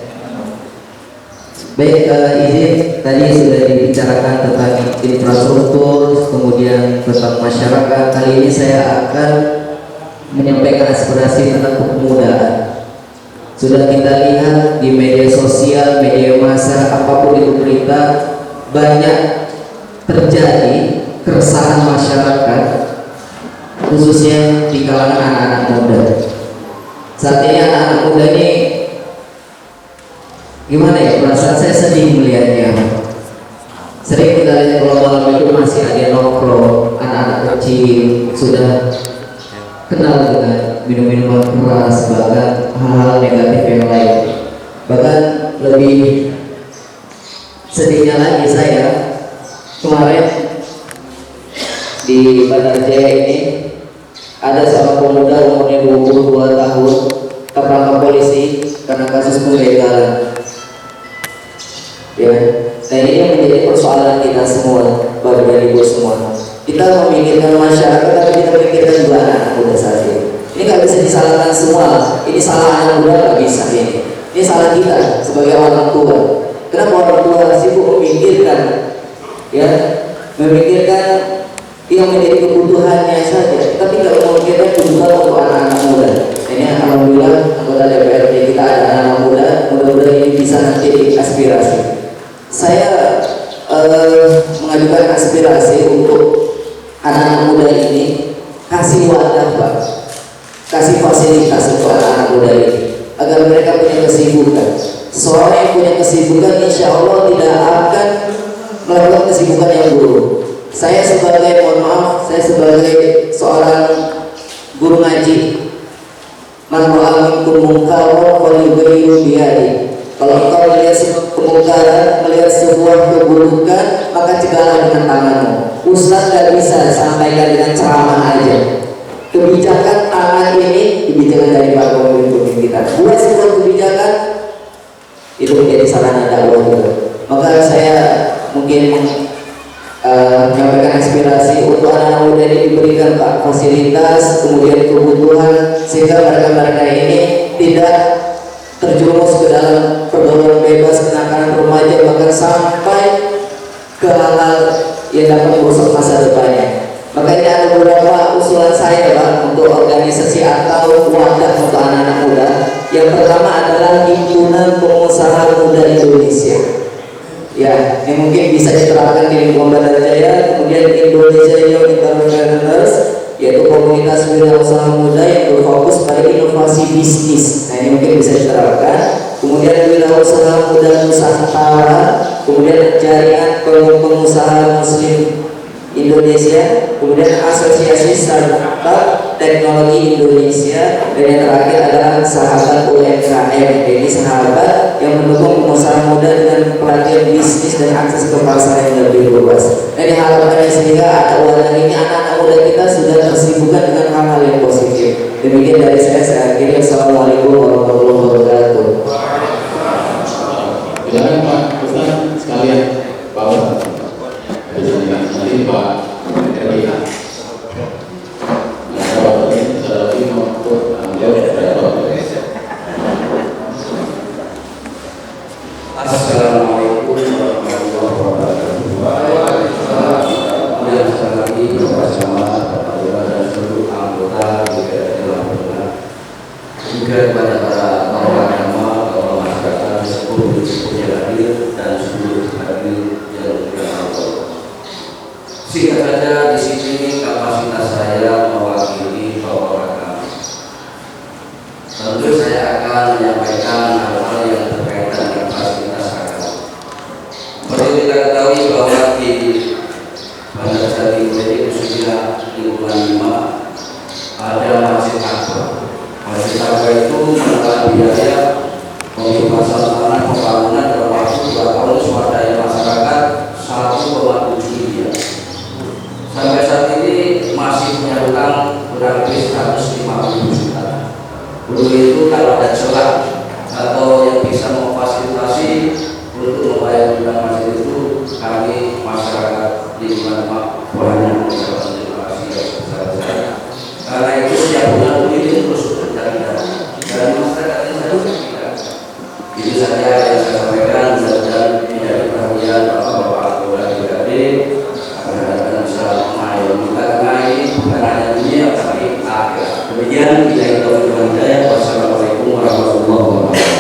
Baik, izin tadi sudah dibicarakan tentang infrastruktur, kemudian tentang masyarakat. Kali ini saya akan menyampaikan aspirasi tentang kepemudaan. Sudah kita lihat di media sosial, media massa, apapun itu berita, banyak terjadi keresahan masyarakat, khususnya di kalangan anak-anak muda. Saat ini anak-anak muda ini gimana ya, perasaan saya sedih melihatnya. Sering kita lihat kalau malam itu masih ada nongkrong, anak-anak kecil sudah kenal dengan minum-minuman keras, bahkan hal-hal negatif yang lain. Bahkan lebih sedihnya lagi saya kemarin di Bandar Jaya ini ada seorang pemuda umurnya 22 tahun tertangkap polisi karena kasus pembegalan. Ya, nah ini yang menjadi persoalan kita semua, Bapak dan Ibu semua. Kita memikirkan masyarakat, tapi kita memikirkan juga anak muda saat ini. Ini nggak bisa disalahkan semua. Ini salah anak muda nggak bisa ini. Ini salah kita sebagai orang tua. Kenapa orang tua sibuk memikirkan, ya, memikirkan yang menjadi kebutuhannya saja, tapi nggak memikirkan kebutuhan untuk anak-anak muda. Ini alhamdulillah anggota DPRD kita ada anak muda. Mudah-mudahan ini bisa nanti aspirasi. Saya mengajukan aspirasi untuk anak-anak muda ini, kasih wadah Pak, kasih fasilitas untuk anak-anak muda ini agar mereka punya kesibukan. Seorang yang punya kesibukan insya Allah tidak akan melakukan kesibukan yang buruk. Saya sebagai, mohon maaf, saya sebagai seorang guru ngaji, man ra'a minkum munkaran falyughayyirhu biyadihi. Kalau engkau melihat sebuah kemungkaran, melihat sebuah keburukan, maka cegahlah dengan tanganmu. Ustaz tidak bisa sampaikan dengan ceramah aja. Kebijakan tangan ini kebijakan dari para pemimpin kita. Buat sebuah kebijakan itu menjadi sarana dakwah juga. Maka saya mungkin menyampaikan aspirasi untuk anak muda ini diberikan Pak fasilitas, kemudian kebutuhan, sehingga mereka ini tidak terjerumus ke dalam pergaulan bebas, kenakalan remaja, bahkan sampai ke hal-hal yang dapat merusak masa depannya. Maka ini ada beberapa usulan saya Pak untuk organisasi atau wadah untuk anak-anak muda. Yang pertama adalah Himpunan Pengusaha Muda Indonesia. Ya, ini mungkin bisa diterapkan di lingkungan Bandar Jaya. Kemudian Indonesia Young Entrepreneurs, yaitu komunitas wirausaha muda yang berfokus pada inovasi bisnis. Nah, ini mungkin bisa diterapkan. Kemudian wirausaha muda Nusantara, kemudian jaringan pengusaha Muslim Indonesia, kemudian Asosiasi Startup Teknologi Indonesia, dan yang terakhir adalah Sahabat UMKM. Ini sahabat yang mendukung pengusaha muda dengan pelatihan bisnis dan akses ke pasar yang lebih luas. Dan harapannya sehingga ada wadah ini, anak-anak muda kita sudah tersibukkan dengan hal-hal yang positif. Demikian dari saya akhiri. Assalamualaikum warahmatullahi wabarakatuh. Silakan Pak Ustaz sekalian, Pak Ustaz. Nanti Pak RI. Assalamualaikum warahmatullahi wabarakatuh. Yang saya lagi bersama Bapak Lurah dan seluruh anggota DPRD Lampung, juga kepada para tokoh agama, tokoh masyarakat, sepuh yang hadir dan seluruh hadir yang berbahagia. Singkat saja, di sini kapasitas saya mewakili tokoh agama. Tentu saya akan menyampaikan hal-hal yang berkaitan dengan fasilitas agama. Perlu kita ketahui bahwa di Bandar Jaya ini khususnya lingkungan 5 ada Masjid Akbar. Masjid Akbar itu menelan biaya pembebasan tanah pembangunan dalam waktu 2 tahun swadaya masyarakat 1,7 miliar. Sampai saat ini masih punya hutang kurang lebih 150 juta. Untuk itu kalau ada celah atau yang bisa memfasilitasi untuk membayar hutang masjid itu, kami masyarakat lingkungan banyak mengucapkan terima kasih sebesar-besarnya. Karena itu setiap bulan ini terus berjalan dan masyarakat ini harus tidak. Itu saja yang saya sampaikan, mudah-mudahan menjadi perhatian Bapak-bapak anggota DPRD agar bisa mengayomi bukan hanya dunia tapi akhir. Demikian bila itu hidayah. Wassalamualaikum warahmatullahi wabarakatuh.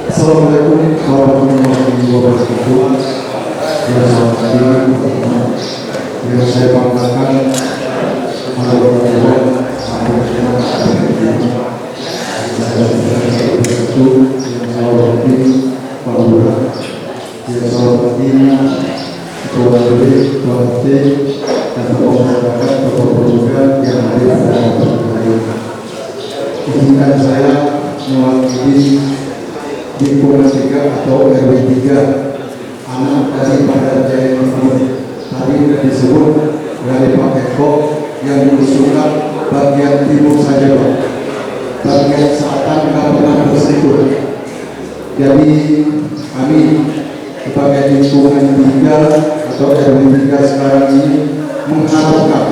Assalamualaikum warahmatullahi wabarakatuh. Yang saya banggakan izinkan saya mewakili lingkungan 3 atau RW 3 anak dari Bandar Jaya Timur. Tadi sudah tersebut dari Pak Eko yang mengusulkan bagian timur saja Pak, bagian selatan nggak pernah bersentuh. Jadi kami sebagai lingkungan 3 atau RW 3 sekarang ini mengharapkan,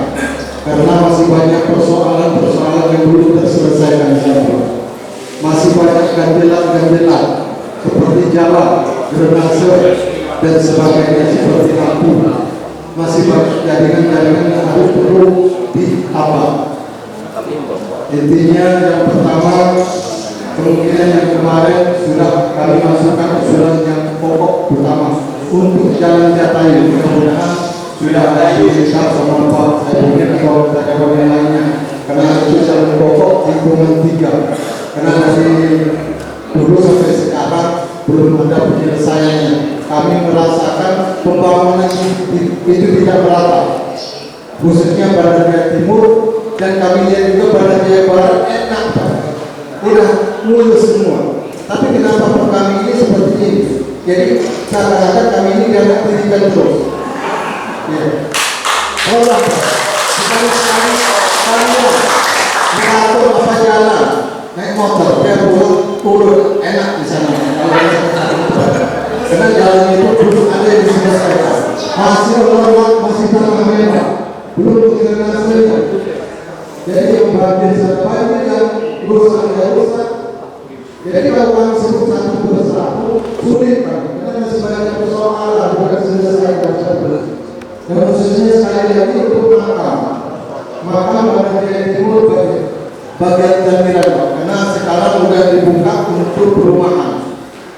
karena masih banyak persoalan-persoalan yang belum terselesaikan semua, masih banyak ganjelan-ganjelan seperti jalan, drainase dan sebagainya, seperti lampu, masih banyak jaringan-jaringan yang harus perlu ditambah. Intinya yang pertama, kemungkinan yang kemarin sudah kami masukkan usulan yang pokok utama untuk jalan Jatayu, mudah-mudahan sudah ada dihisap sama Pak Saifudin atau dari lainnya, karena itu jalan pokok lingkungan 3, karena dari dulu sampai sekarang belum ada penyelesaiannya. Kami merasakan pembangunan itu tidak merata, khususnya Badan Jaya Timur, dan kami lihat juga Badan Jaya Barat enak Pak, udah mulus semua. Tapi kenapa Pak kami ini seperti ini? Jadi seakan-akan kami ini dianggap pendidikan terus. Ya. Tolong sekali-sekali kalian mengatur apa jalan, naik motor, biar turun enak di sana. Karena jalan itu belum ada yang diselesaikan, masih orang masih tanah merah, belum diselesaikan. Jadi yang bagian sebanyak yang rusak. Jadi kalau kami sebut satu persatu sulit Pak, karena masih banyak persoalan bukan selesaikan. Dan khususnya sekali lagi untuk makam Badan Jaya Timur bagian Jamiran Pak, karena sekarang sudah dibuka untuk perumahan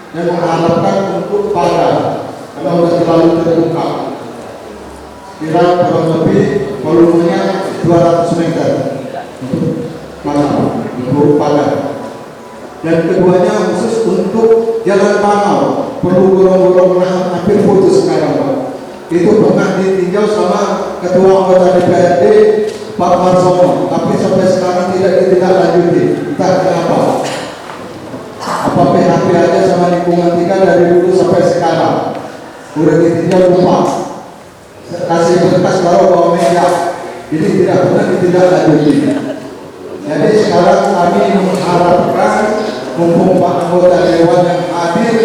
dan mengharapkan untuk pagar, karena sudah terlalu terbuka. Kira kurang lebih volumenya 200 meter untuk makam, untuk pagar. Dan keduanya khusus untuk jalan Panau, perlu gorong-gorong hampir putus sekarang Pak. Itu pernah ditinjau sama Ketua Anggota DPRD Pak Marsono, tapi sampai sekarang tidak ditindaklanjuti. Entah kenapa. Apa PHP aja sama lingkungan 3 dari dulu sampai sekarang. Udah ditinjau lupa. Kasih berkas bawa meja. Jadi tidak pernah ditindaklanjuti. Jadi sekarang kami mengharapkan mumpung Pak anggota dewan yang hadir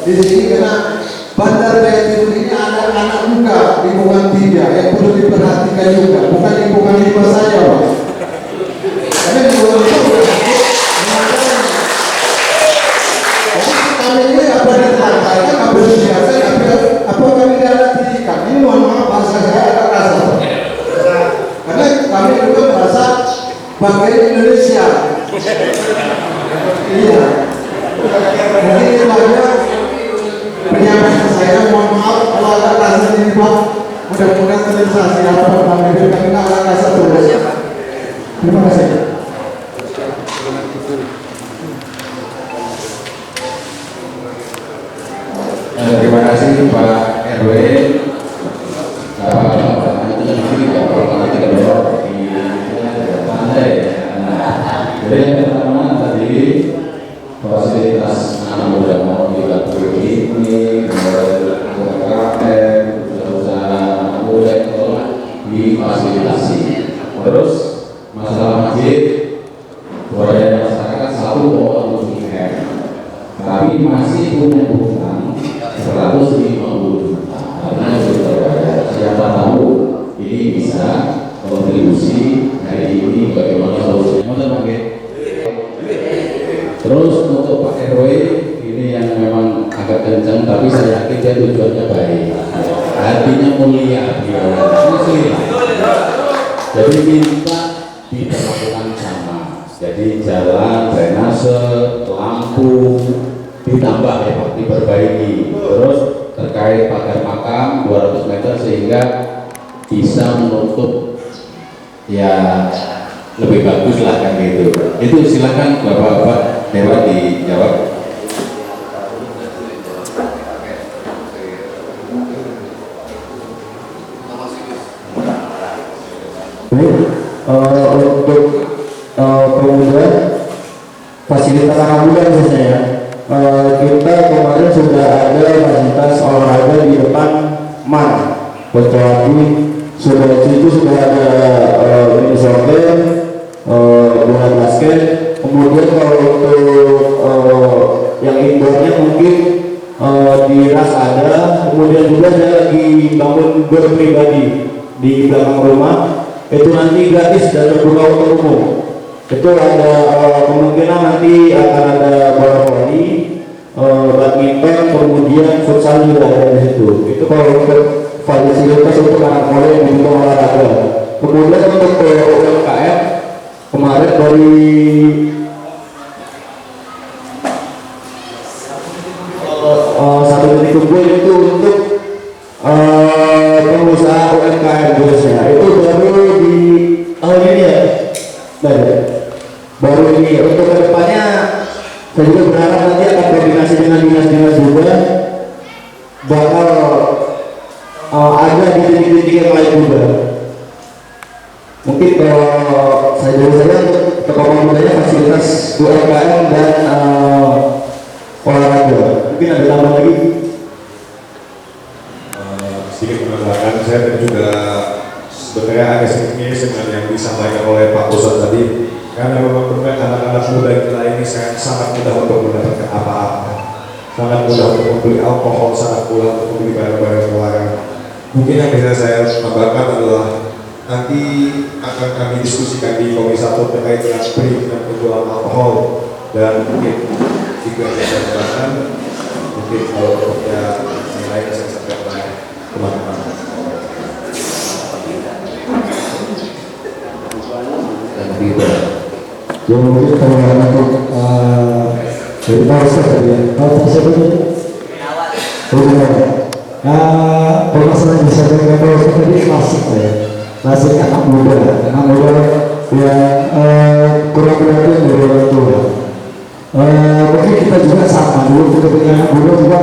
di sini, karena Bandar Jaya Timur ini ada anak juga lingkungan 3 yang perlu diperhatikan juga, bukan lingkungan 5 saja Pak. Karena lingkungan 5 kami ini apa diterangkan, apa biasa, apa kami tidak ada pendidikan. Ini mohon maaf bahasa saya agak kasar. Karena kami juga merasa bagian Indonesia. Iya. Mungkin itu aja penyampaian saya. Mohon maaf kalau agak kasar ini Pak. Mudah-mudahan terrealisasi apa kami nggak agak kasar terus. Terima kasih. Terima kasih Pak RW. Jadi yang pertama tadi fasilitas anak muda mau kita ini, UMKM, usaha anak muda itu difasilitasi. Terus masalah masjid, budaya masyarakat 1,7 M, tapi masih punya hutang 150 juta. Karena siapa tahu ini bisa kontribusi hari ini bagaimana solusinya. Terus untuk Pak RW ini yang memang agak kencang, tapi saya yakin dia tujuannya baik, hatinya mulia, jadi minta diperlakukan sama. Jadi jalan, drainase, lampu ditambah ya Pak, diperbaiki. Terus terkait pagar makam 200 meter sehingga bisa menutup ya lebih bagus lah kan gitu. Itu silakan Bapak-bapak Dewan dijawab. Untuk pemuda fasilitas anak muda misalnya, kita kemarin sudah ada fasilitas olahraga di depan MAN Bocawati sudah itu sudah ada mini soccer, bola basket. Kemudian kalau untuk yang indoornya mungkin di ras ada. Kemudian juga saya lagi bangun gor pribadi di belakang rumah, itu nanti gratis dan terbuka untuk umum. Itu ada kemungkinan nanti akan ada bola voli, badminton, kemudian futsal juga ada di situ. Itu kalau untuk fasilitas untuk anak muda yang butuh olahraga. Kemudian untuk UMKM kemarin dari satu titik kumpul itu untuk pengusaha UMKM khususnya. Itu baru di tahun ini ya, baru ini. Untuk kedepannya saya juga berharap nanti akan koordinasi dengan dinas-dinas juga, bakal ada di titik-titik yang lain juga. Mungkin kalau saya untuk pembangunannya fasilitas UMKM dan olahraga. Mungkin ada tambahan lagi? Sedikit menambahkan, saya juga sebenarnya agak sedikit miris dengan yang disampaikan oleh Pak Pusat tadi, karena memang benar anak-anak muda kita ini sangat mudah untuk mendapatkan apa-apa, sangat mudah untuk membeli alkohol, sangat mudah untuk membeli barang-barang melarang. Mungkin yang bisa saya tambahkan adalah nanti akan kami diskusikan di Komisi 1 terkait dengan perizinan penjualan alkohol, dan mungkin juga saya tambahkan, mungkin kalau ya nilai saya sampaikan teman-teman. Ya mungkin kalau untuk dari Pak Ustaz tadi ya, Pak Ustaz itu permasalahan yang disampaikan Pak Ustaz tadi klasik anak muda yang kurang perhatian dari orang tua. Mungkin kita juga sama dulu, kita punya anak muda juga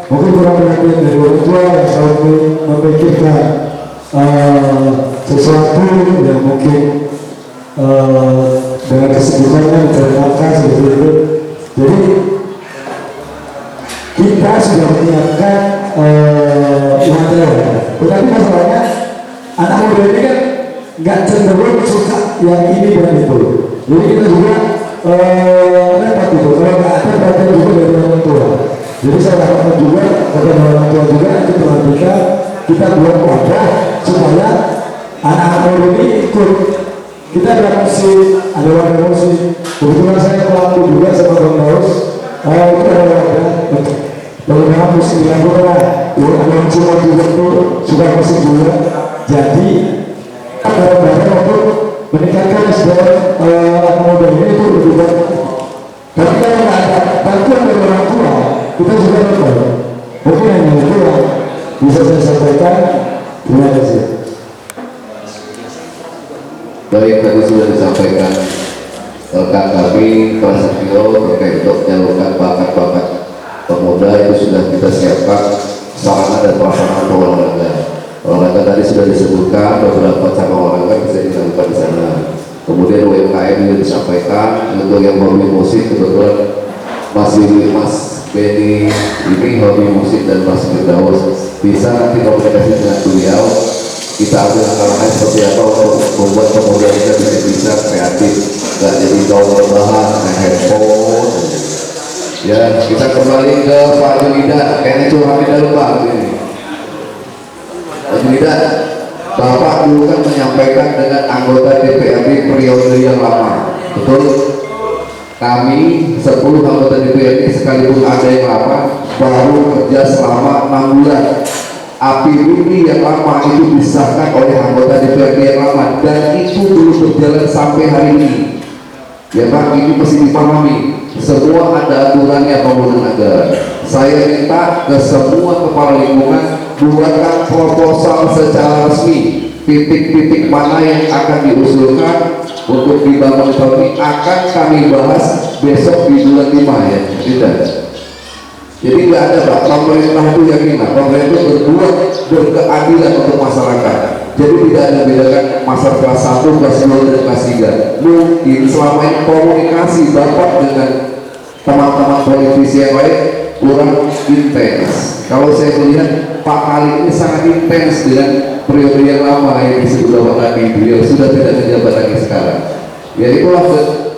mungkin kurang perhatian dari orang tua yang selalu memikirkan sesuatu yang mungkin dengan kesibukannya mencari nafkah seperti itu. Jadi kita sudah menyiapkan materi, tetapi masalahnya anak muda ini kan nggak cenderung suka yang ini dan itu. Jadi kita juga repot itu, kalau nggak ada perhatian juga dari orang tua. Jadi saya harapkan juga kepada orang tua juga nanti perhatikan, kita buat wadah supaya anak-anak muda ini ikut. Kita ada musik, ada warga musik. Kebetulan saya pelaku juga sama Bang Daus. Itu ada warga. Bagaimana musik dilakukan? Ada cuma juga tuh suka musik juga. Jadi ada warga untuk meningkatkan SDM anak muda ini itu lebih baik. Tapi kalau nggak ada bantuan dari orang tua, kita juga lupa. Mungkin hanya itu yang bisa saya sampaikan. Terima kasih. Baik, tadi sudah disampaikan rekan kami Prasetyo terkait untuk menyalurkan bakat-bakat pemuda itu sudah kita siapkan sarana dan prasarana olahraga. Olahraga tadi sudah disebutkan beberapa cabang olahraga bisa dilakukan di sana. Kemudian UMKM juga disampaikan untuk yang hobi musik, kebetulan Mas Beni ini hobi musik dan Mas Firdaus bisa nanti komunikasi dengan beliau. Kita ambil langkah seperti apa untuk membuat pemuda kita bisa kreatif, nggak jadi gaul rebahan, handphone. Ya, kita kembali ke Pak Julida, kayaknya curhatin dulu Pak. Pak Julida, Bapak dulu kan menyampaikan dengan anggota DPRD periode yang lama, betul? Kami 10 anggota DPRD sekalipun ada yang lama, baru kerja selama 6 bulan. APBD yang lama itu disahkan oleh anggota DPRD yang lama dan itu belum berjalan sampai hari ini. Ya Pak, ini mesti dipahami. Semua ada aturannya penggunaan anggaran. Saya minta ke semua kepala lingkungan buatkan proposal secara resmi. Titik-titik mana yang akan diusulkan untuk dibangun tahun ini akan kami bahas besok di bulan 5 ya. Tidak. Jadi nggak ada Pak, pemerintah itu yakin lah, pemerintah itu berbuat berkeadilan untuk masyarakat. Jadi tidak ada bedakan masyarakat kelas 1, kelas 2, dan kelas 3. Mungkin selama ini komunikasi Bapak dengan teman-teman politisi yang lain kurang intens. Kalau saya melihat Pak Ali ini sangat intens dengan periode yang lama yang disebut Bapak tadi, beliau sudah tidak menjabat lagi sekarang. Ya itulah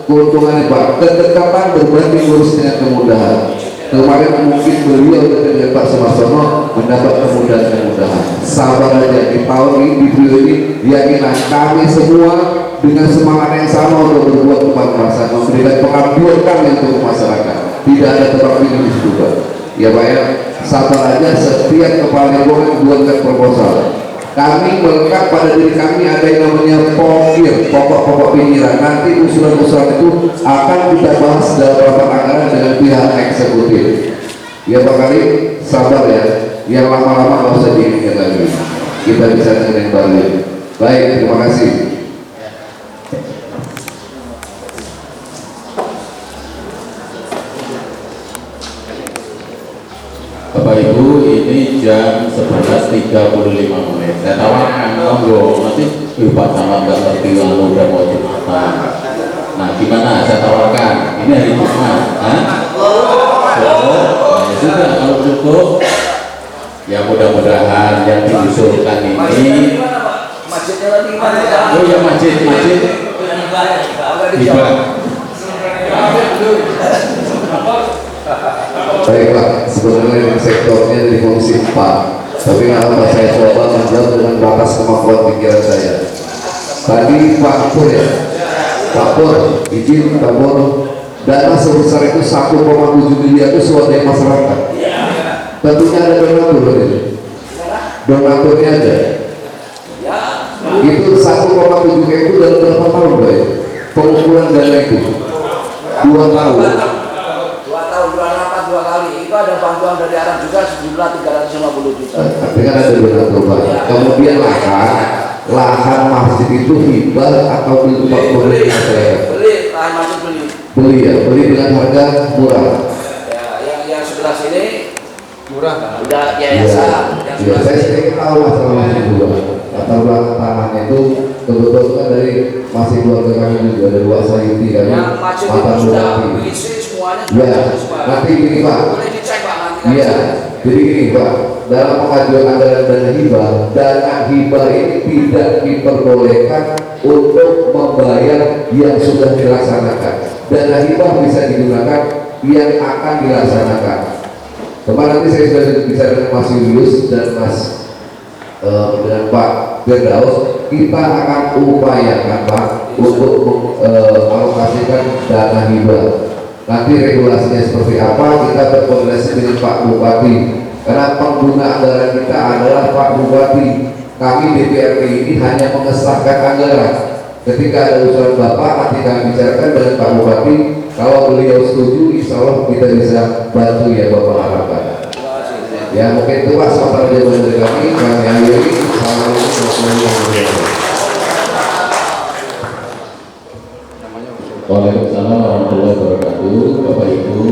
keuntungannya Pak, kedekatan berbanding lurus dengan kemudahan. Kemarin mungkin beliau dengan Pak Sumarsono mendapat kemudahan-kemudahan. Sabar aja di tahun ini, di beliau ini, yakinlah kami semua dengan semangat yang sama untuk berbuat kepada masyarakat, memberikan pengabdian kami untuk masyarakat. Tidak ada tempat pilih juga. Ya Pak ya, sabar aja, setiap kepala lingkungan buatkan proposal. Kami melekat pada diri kami ada yang namanya pokir, pokok-pokok pinggiran. Nanti usulan-usulan itu akan kita bahas dalam rapat anggaran dengan pihak eksekutif. Ya Pak Kali, sabar ya. Yang lama-lama nggak usah diingat lagi. Kita bisa dengan balik. Baik, terima kasih. Bapak Ibu, ini jam 11.35 menit. Saya tawarkan, monggo nanti Pak sama nggak ngerti lalu udah mau Jumatan. Nah, gimana? Saya tawarkan. Ini hari Jumat, ya sudah, kalau cukup, ya mudah-mudahan yang diusulkan ini. Oh ya masjid. Baiklah, sebenarnya sektornya dari Komisi 4, tapi nggak apa, saya coba menjawab dengan batas kemampuan pikiran saya. Tadi Pak Pur ya, Pak Pur, izin Pak Pur, dana sebesar itu 1,7 miliar itu swadaya masyarakat. Tentunya ada donatur, donaturnya ada. Itu 1,7 itu dalam berapa tahun Pak? Pengumpulan dana itu 2 tahun. 2 kali itu ada bantuan dari Arab juga sejumlah 350 juta. Tapi kan ada donatur Pak. Kemudian lahan masjid itu hibah atau beli masyarakat? Beli, lahan masjid beli. Beli ya, beli dengan harga murah. Ya, yang sebelah sini murah. Udah Ya, yayasan. saya sering tahu masalah juga. Latar belakang tanahnya itu kebetulan kan dari masih keluarga kami juga, dari Wak Sayuti kan. Yang masjid itu sudah berisi semuanya. Ya, nanti gini Pak. Boleh dicek Pak nanti. Iya, jadi gini Pak, dalam pengajuan anggaran dana hibah ini tidak diperbolehkan untuk membayar yang sudah dilaksanakan. Dana hibah bisa digunakan yang akan dilaksanakan. Kemarin nanti saya sudah bicara dengan Mas Julius dan dengan Pak Firdaus, kita akan upayakan Pak untuk mengalokasikan dana hibah. Nanti regulasinya seperti apa, kita berkoordinasi dengan Pak Bupati. Karena pengguna anggaran kita adalah Pak Bupati. Kami DPRD ini hanya mengesahkan anggaran. Ketika ada usulan Bapak, nanti kami bicarakan dengan Pak Bupati. Kalau beliau setuju, insya Allah kita bisa bantu ya Bapak harapkan. Ya mungkin itu Pak, sementara jawaban dari kami akhiri. Assalamualaikum warahmatullahi wabarakatuh. Waalaikumsalam warahmatullahi wabarakatuh. Bapak Ibu,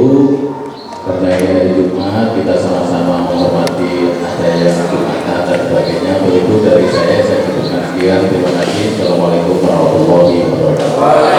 karena ini hari Jumat, kita sama-sama menghormati ada yang Jumatan dan sebagainya. Begitu dari saya cukupkan sekian. Terima kasih. Assalamualaikum warahmatullahi wabarakatuh.